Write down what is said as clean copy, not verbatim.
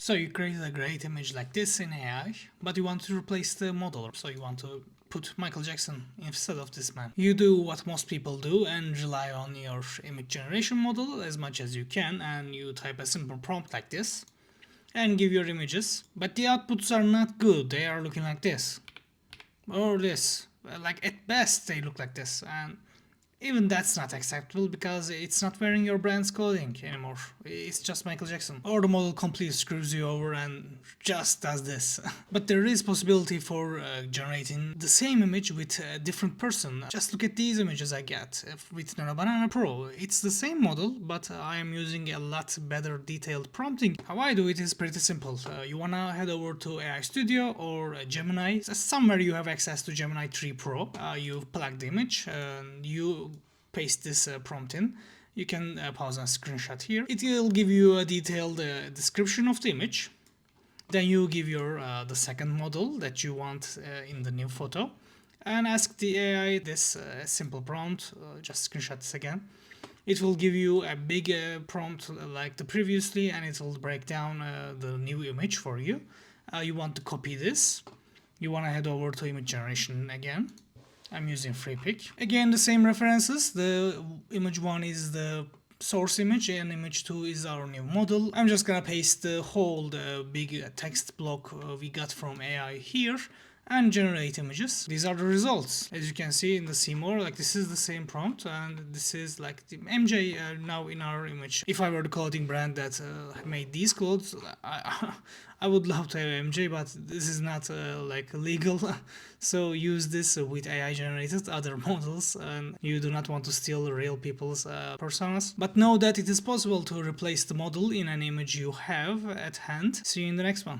So you created a great image like this in AI, but you want to replace the model, so you want to put Michael Jackson instead of this man. You do what most people do and rely on your image generation model as much as you can, and you type a simple prompt like this and give your images, but the outputs are not good. They are looking like this or this. Like at best they look like this, and even that's not acceptable because it's not wearing your brand's clothing anymore. It's just Michael Jackson. Or the model completely screws you over and just does this. But there is possibility for generating the same image with a different person. Just look at these images I get with Nano Banana Pro. It's the same model, but I am using a lot better detailed prompting. How I do it is pretty simple. You wanna head over to AI Studio or Gemini. Somewhere you have access to Gemini 3 Pro. You plug the image and you paste this prompt in. You can pause and screenshot here. It will give you a detailed description of the image. Then you give your the second model that you want in the new photo, and ask the AI this simple prompt. Just screenshot this again. It will give you a big prompt like the previously, and it will break down the new image for you. You want to copy this. You want to head over to image generation again. I'm using FreePic. Again, the same references. The image 1 is the source image and image 2 is our new model. I'm just gonna paste the whole big text block we got from AI here and generate images. These are the results. As you can see in the see more, like this is the same prompt, and this is like the MJ now in our image. If I were the clothing brand that made these clothes, I would love to have MJ, but this is not like legal. So use this with AI generated other models, and you do not want to steal real people's personas. But know that it is possible to replace the model in an image you have at hand. See you in the next one.